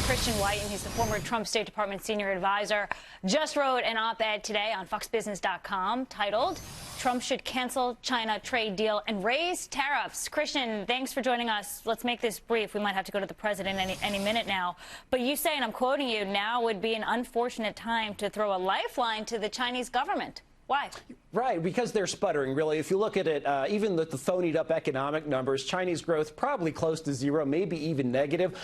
Christian Whiton, he's the former Trump State Department senior advisor, just wrote an op-ed today on FoxBusiness.com titled, "Trump Should Cancel China Trade Deal and Raise Tariffs." Christian, thanks for joining us. Let's make this brief. We might have to go to the president any minute now. But you say, and I'm quoting you, now would be an unfortunate time to throw a lifeline to the Chinese government. Why? Right, because they're sputtering, really. If you look at it, even the phonied-up economic numbers, Chinese growth probably close to zero, maybe even negative.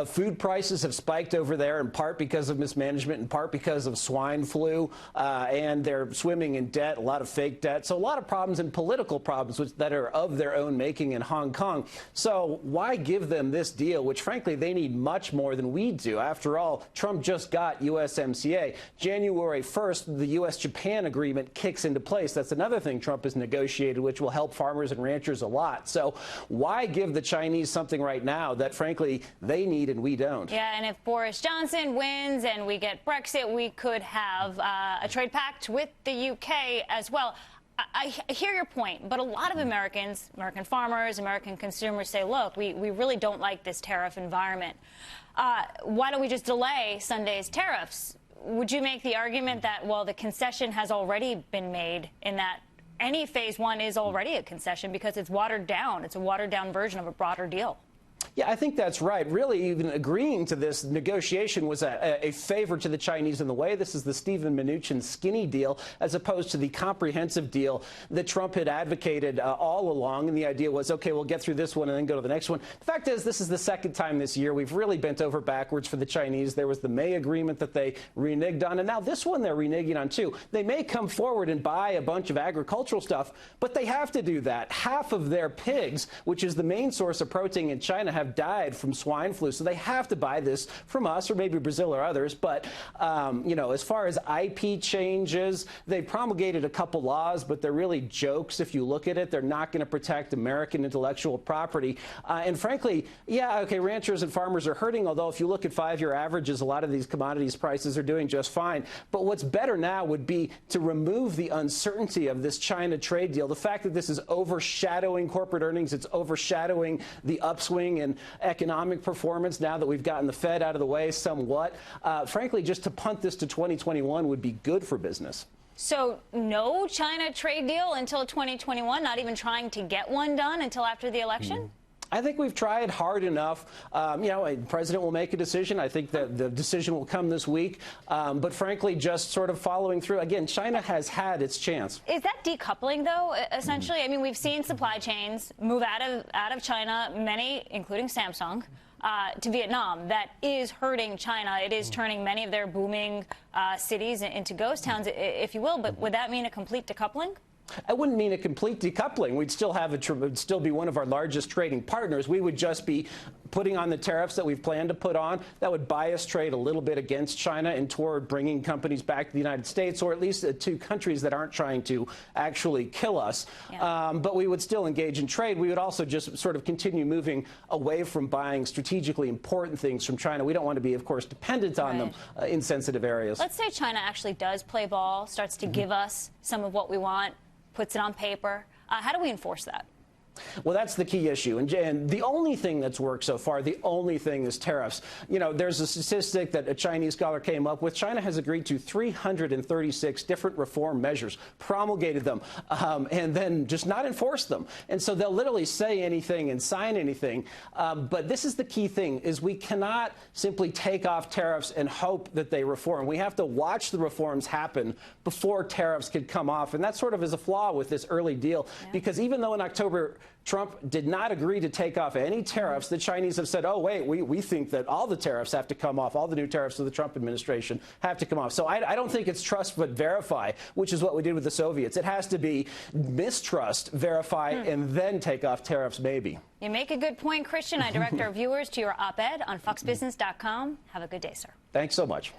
Food prices have spiked over there, in part because of mismanagement, in part because of swine flu, and they're swimming in debt, a lot of fake debt. So a lot of problems and political problems that are of their own making in Hong Kong. So why give them this deal, which, frankly, they need much more than we do? After all, Trump just got USMCA. January 1st, the U.S.-Japan agreement kicks into place. That's another thing Trump has negotiated, which will help farmers and ranchers a lot. So why give the Chinese something right now that, frankly, they need and we don't? Yeah, and if Boris Johnson wins and we get Brexit, we could have a trade pact with the UK as well. I hear your point, but a lot of Americans, American farmers, American consumers say, look, we really don't like this tariff environment. Why don't we just delay Sunday's tariffs? Would you make the argument that, well, the concession has already been made in that any phase one is already a concession because it's watered down? It's a watered-down version of a broader deal. Yeah, I think that's right. Really, even agreeing to this negotiation was a favor to the Chinese in the way. This is the Steven Mnuchin skinny deal, as opposed to the comprehensive deal that Trump had advocated all along. And the idea was, OK, we'll get through this one and then go to the next one. The fact is, this is the second time this year we've really bent over backwards for the Chinese. There was the May agreement that they reneged on, and now this one they're reneging on, too. They may come forward and buy a bunch of agricultural stuff, but they have to do that. Half of their pigs, which is the main source of protein in China, have died from swine flu, so they have to buy this from us or maybe Brazil or others. But, you know, as far as IP changes, they promulgated a couple laws, but they're really jokes if you look at it. They're not going to protect American intellectual property. And frankly, yeah, okay, ranchers and farmers are hurting, although if you look at five-year averages, a lot of these commodities prices are doing just fine. But what's better now would be to remove the uncertainty of this China trade deal. The fact that this is overshadowing corporate earnings, it's overshadowing the upswing and economic performance now that we've gotten the Fed out of the way somewhat. Frankly, just to punt this to 2021 would be good for business. So no China trade deal until 2021, not even trying to get one done until after the election? I think we've tried hard enough. You know, the president will make a decision. I think that the decision will come this week. But frankly, just sort of following through. Again, China has had its chance. Is that decoupling, though, essentially? I mean, we've seen supply chains move out of China, many, including Samsung, to Vietnam. That is hurting China. It is turning many of their booming cities into ghost towns, if you will. But would that mean a complete decoupling? It wouldn't mean a complete decoupling. We'd still have it'd still be one of our largest trading partners. We would just be putting on the tariffs that we've planned to put on. That would bias trade a little bit against China and toward bringing companies back to the United States, or at least to countries that aren't trying to actually kill us. Yeah. But we would still engage in trade. We would also just sort of continue moving away from buying strategically important things from China. We don't want to be, of course, dependent on them in sensitive areas. Let's say China actually does play ball, starts to give us some of what we want, puts it on paper. How do we enforce that? Well, that's the key issue. And the only thing that's worked so far, the only thing is tariffs. You know, there's a statistic that a Chinese scholar came up with. China has agreed to 336 different reform measures, promulgated them, and then just not enforced them. And so they'll literally say anything and sign anything. But this is the key thing, is we cannot simply take off tariffs and hope that they reform. We have to watch the reforms happen before tariffs could come off. And that sort of is a flaw with this early deal, because even though in October Trump did not agree to take off any tariffs, the Chinese have said, oh, wait, we think that all the tariffs have to come off. All the new tariffs of the Trump administration have to come off. So I don't think it's trust but verify, which is what we did with the Soviets. It has to be mistrust, verify, and then take off tariffs, maybe. You make a good point, Christian. I direct our viewers to your op-ed on FoxBusiness.com. Have a good day, sir. Thanks so much.